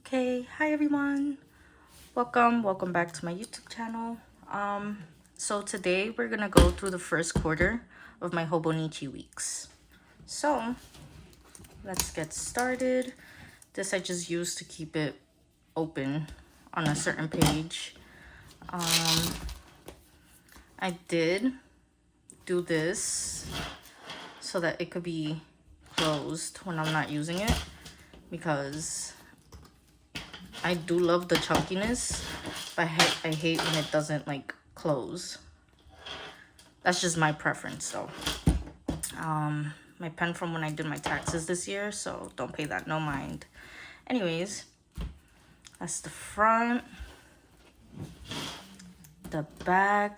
Okay, hi everyone. Welcome back to my YouTube channel. So today we're gonna go through the first quarter of my Hobonichi weeks. So let's get started. This I just used to keep it open on a certain page. I did do this so that it could be closed when I'm not using it because I do love the chunkiness, but I hate when it doesn't like close. That's just my preference though. My pen from when I did my taxes this year, so don't pay that no mind. Anyways, that's the front, the back,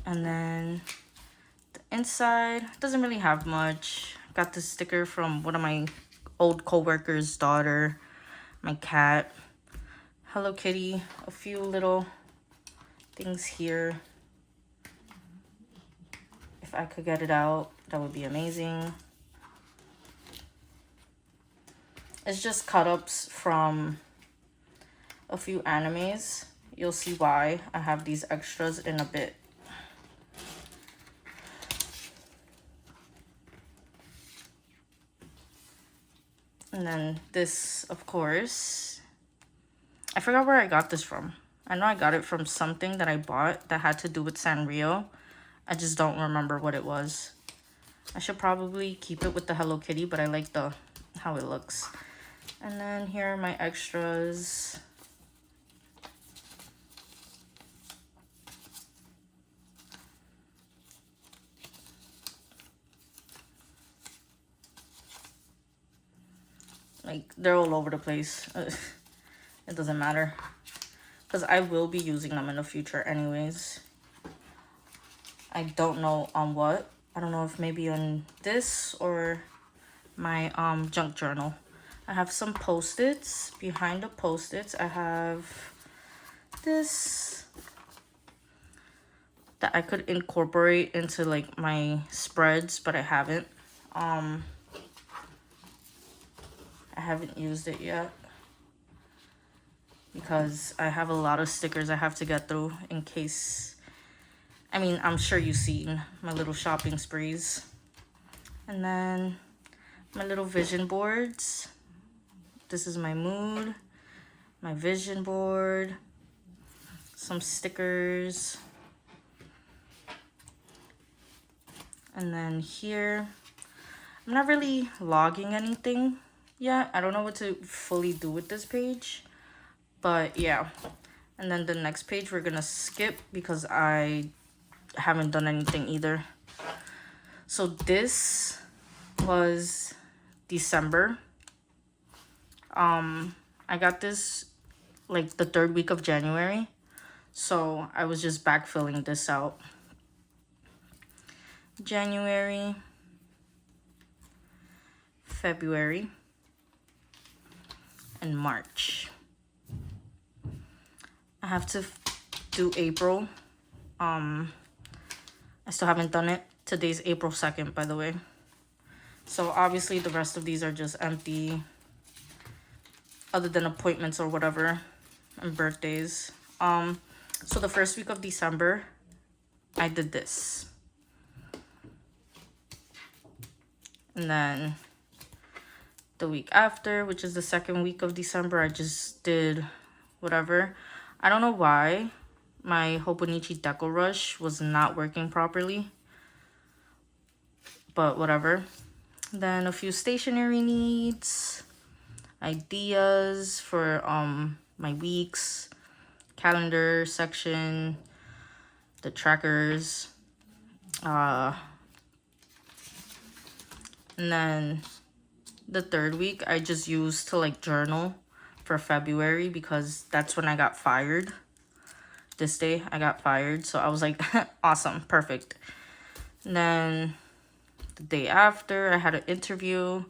and then the inside. Doesn't really have much. Got this sticker from one of my old co-workers' daughter, my cat, Hello Kitty, a few little things here. If I could get it out, that would be amazing. It's just cut-ups from a few animes. You'll see why I have these extras in a bit. And then this, of course, I forgot where I got this from. I know I got it from something that I bought that had to do with Sanrio. I just don't remember what it was. I should probably keep it with the Hello Kitty, but I like how it looks. And then here are my extras. Like, they're all over the place. It doesn't matter. Because I will be using them in the future anyways. I don't know on what. I don't know if maybe on this or my junk journal. I have some Post-its. Behind the Post-its, I have this that I could incorporate into like my spreads, but I haven't. I haven't used it yet because I have a lot of stickers I have to get through in case. I mean, I'm sure you've seen my little shopping sprees. And then my little vision boards. This is my mood, my vision board, some stickers. And then here, I'm not really logging anything yet. I don't know what to fully do with this page, but yeah. And then the next page we're gonna skip because I haven't done anything either. So this was December. I got this like the third week of January, so I was just backfilling this out. January, February, and March. I have to do April. I still haven't done it. Today's April 2nd, by the way. So obviously the rest of these are just empty, other than appointments or whatever, and birthdays. So the first week of December, I did this. And then the week after, which is the second week of December, I just did whatever. I don't know why my Hobonichi Deco Rush was not working properly, but whatever. Then a few stationery needs, ideas for my weeks, calendar section, the trackers, and then the third week I just used to like journal for February because that's when I got fired. This day I got fired, so I was like, awesome, perfect. And then the day after, I had an interview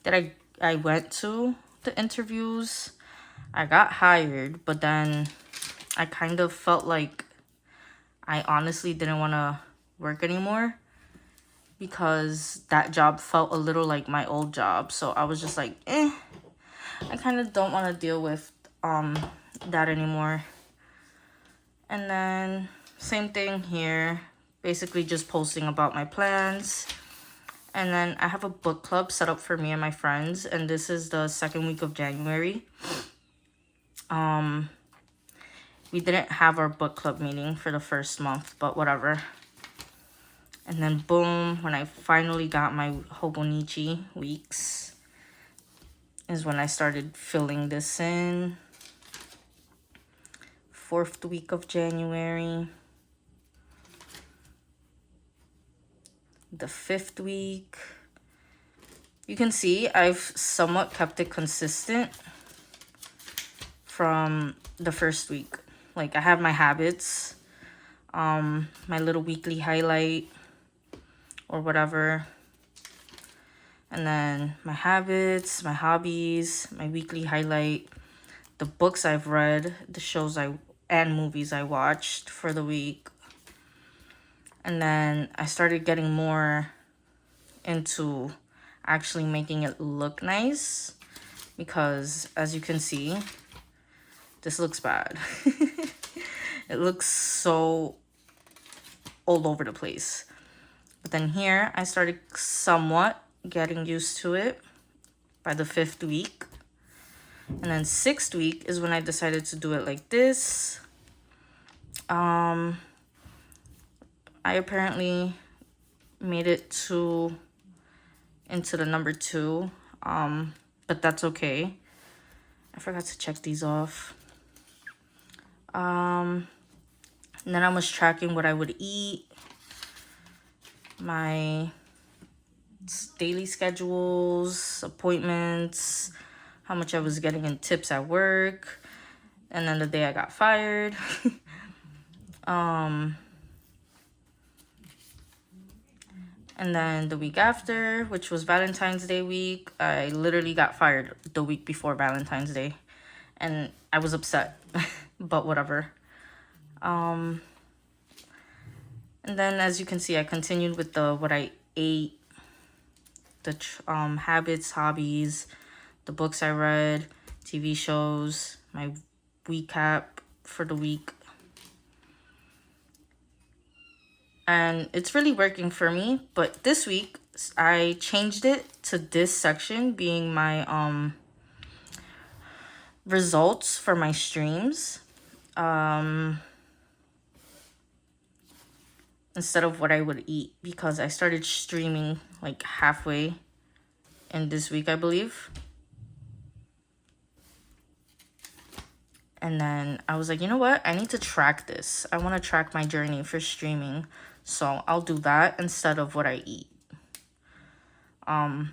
that I went to the interviews. I got hired, but then I kind of felt like I honestly didn't want to work anymore because that job felt a little like my old job. So I was just like, I kind of don't want to deal with that anymore. And then same thing here, basically just posting about my plans. And then I have a book club set up for me and my friends, and this is the second week of January. We didn't have our book club meeting for the first month, but whatever. And then boom, when I finally got my Hobonichi Weeks is when I started filling this in. 4th week of January. The 5th week. You can see I've somewhat kept it consistent from the first week. Like, I have my habits, my little weekly highlight or whatever. And then my habits, my hobbies, my weekly highlight, the books I've read, the shows and movies I watched for the week. And then I started getting more into actually making it look nice, because as you can see, this looks bad. It looks so all over the place. But then here I started somewhat getting used to it by the 5th week. And then 6th week is when I decided to do it like this. I apparently made it into the number 2, but that's okay. I forgot to check these off. And then I was tracking what I would eat, my daily schedules, appointments, how much I was getting in tips at work, and then the day I got fired. And then the week after, which was Valentine's Day week, I literally got fired the week before Valentine's Day. And I was upset, but whatever. And then as you can see, I continued with the what I ate, the habits, hobbies, the books I read, TV shows, my recap for the week. And it's really working for me. But this week, I changed it to this section being my results for my streams. Instead of what I would eat, because I started streaming like halfway in this week, I believe. And then I was like, you know what? I need to track this. I want to track my journey for streaming. So I'll do that instead of what I eat. And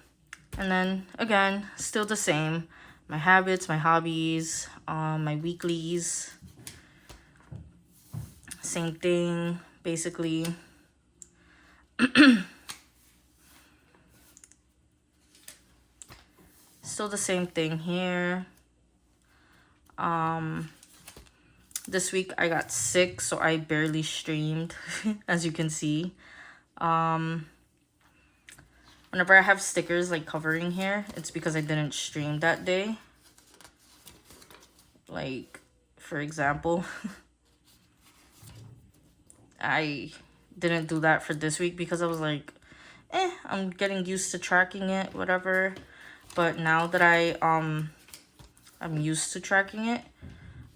then again, still the same. My habits, my hobbies, my weeklies. Same thing, basically. Still the same thing here. This week I got sick, so I barely streamed, as you can see. Whenever I have stickers like covering here, it's because I didn't stream that day. Like, for example, I didn't do that for this week because I was like, I'm getting used to tracking it, whatever. But now that I'm used to tracking it,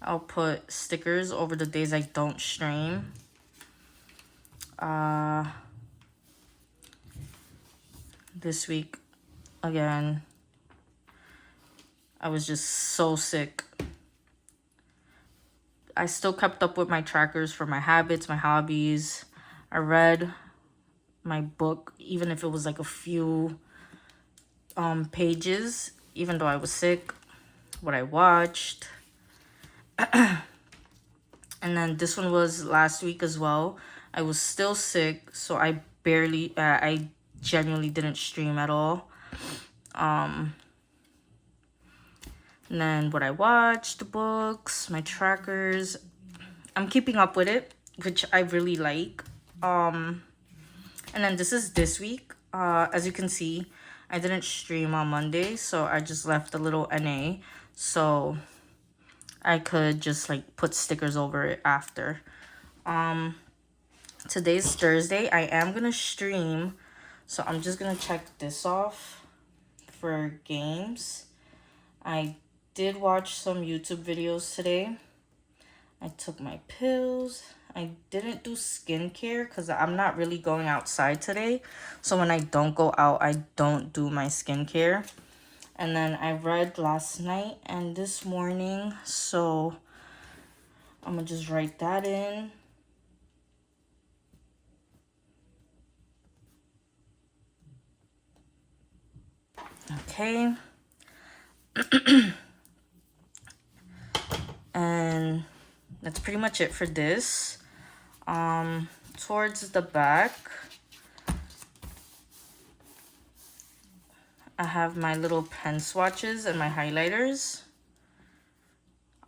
I'll put stickers over the days I don't stream. This week, again, I was just so sick. I still kept up with my trackers for my habits, my hobbies. I read my book, even if it was like a few pages, even though I was sick. What I watched. And then this one was last week as well. I was still sick, so I genuinely didn't stream at all. And then what I watched, the books, my trackers. I'm keeping up with it, which I really like. And then this is this week. As you can see, I didn't stream on Monday, so I just left a little NA so I could just like put stickers over it after. Today's Thursday. I am gonna stream, so I'm just gonna check this off for games. I did watch some YouTube videos today. I took my pills. I didn't do skincare because I'm not really going outside today. So when I don't go out, I don't do my skincare. And then I read last night and this morning. So I'm going to just write that in. Okay. And that's pretty much it for this. Towards the back, I have my little pen swatches and my highlighters.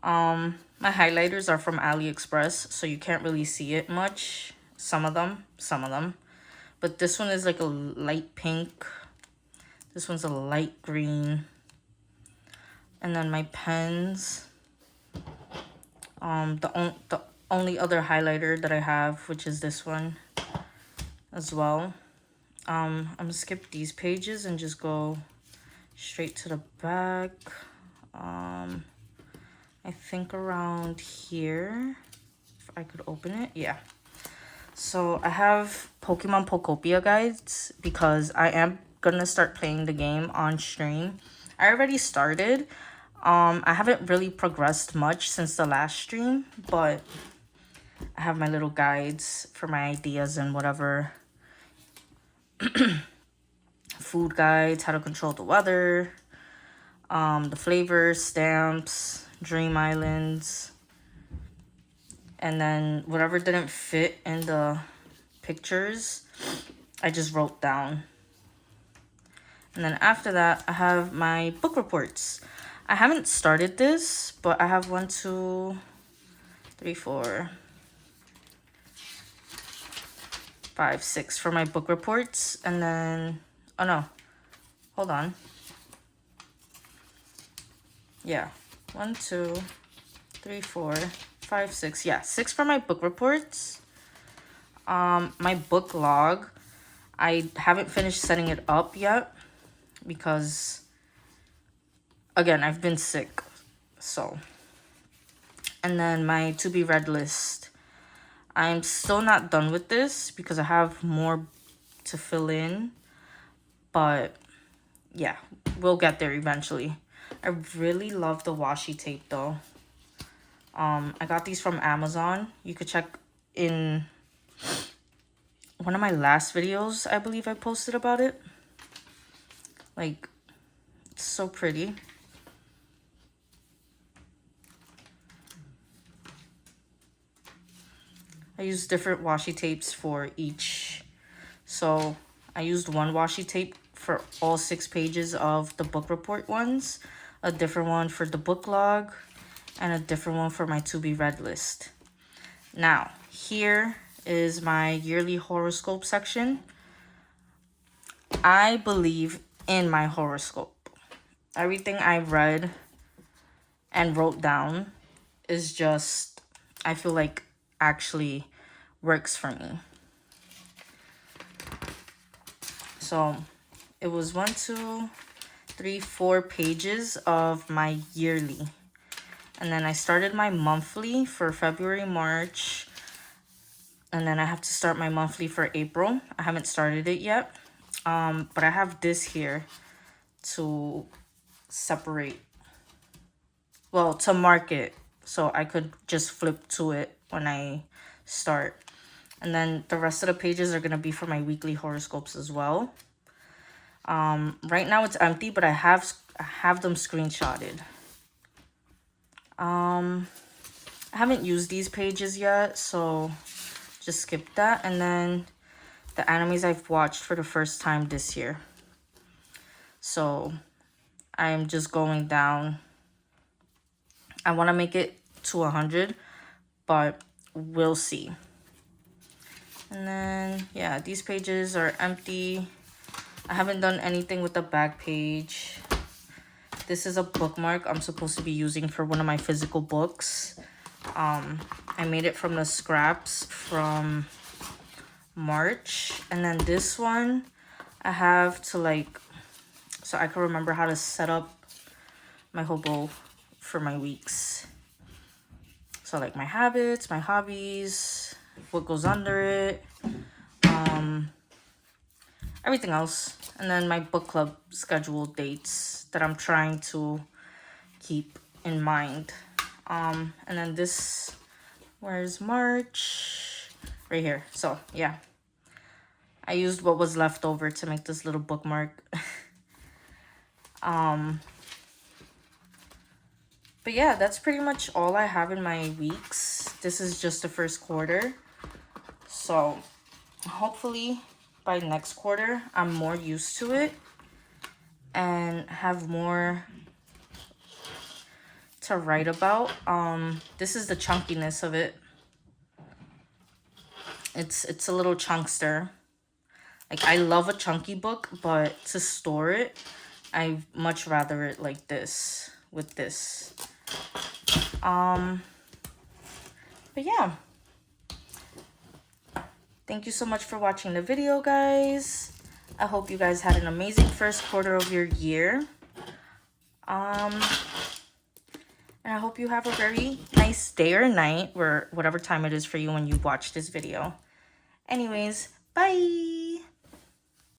My highlighters are from AliExpress, so you can't really see it much. Some of them. But this one is like a light pink. This one's a light green. And then my pens. The only other highlighter that I have, which is this one as well. I'm gonna skip these pages and just go straight to the back. I think around here, if I could open it, yeah. So I have Pokemon Pokopia guides because I am gonna start playing the game on stream. I already started. I haven't really progressed much since the last stream, but I have my little guides for my ideas and whatever. Food guides, how to control the weather, the flavors, stamps, dream islands, and then whatever didn't fit in the pictures, I just wrote down. And then after that, I have my book reports. I haven't started this, but I have 1, 2, 3, 4, 5, 6 for my book reports. And then, oh no, hold on. Yeah, 1, 2, 3, 4, 5, 6. Yeah, 6 for my book reports. My book log, I haven't finished setting it up yet because, again, I've been sick. So, and then my to be read list. I'm still not done with this because I have more to fill in. But yeah, we'll get there eventually. I really love the washi tape though. I got these from Amazon. You could check in one of my last videos, I believe I posted about it. Like, it's so pretty. I use different washi tapes for each. So I used one washi tape for all 6 pages of the book report ones, a different one for the book log, and a different one for my to be read list. Now, here is my yearly horoscope section. I believe in my horoscope. Everything I read and wrote down is just, I feel like actually works for me. So it was 1, 2, 3, 4 pages of my yearly. And then I started my monthly for February, March. And then I have to start my monthly for April. I haven't started it yet. But I have this here to separate. Well, to mark it. So I could just flip to it when I start. And then the rest of the pages are going to be for my weekly horoscopes as well. Right now it's empty, but I have them screenshotted. I haven't used these pages yet, so just skip that. And then the animes I've watched for the first time this year. So I'm just going down. I want to make it to 100, but we'll see. And then, yeah, these pages are empty. I haven't done anything with the back page. This is a bookmark I'm supposed to be using for one of my physical books. I made it from the scraps from March. And then this one, I have to like, so I can remember how to set up my hobo for my weeks. So like my habits, my hobbies, what goes under it, everything else. And then my book club schedule dates that I'm trying to keep in mind. And then this, where's March? Right here. So yeah, I used what was left over to make this little bookmark. But yeah, that's pretty much all I have in my weeks. This is just the first quarter. So hopefully by next quarter, I'm more used to it and have more to write about. This is the chunkiness of it. It's a little chunkster. Like, I love a chunky book, but to store it, I much rather it like this, with this. But yeah. Thank you so much for watching the video, guys. I hope you guys had an amazing first quarter of your year. And I hope you have a very nice day or night, or whatever time it is for you when you watch this video. Anyways, bye!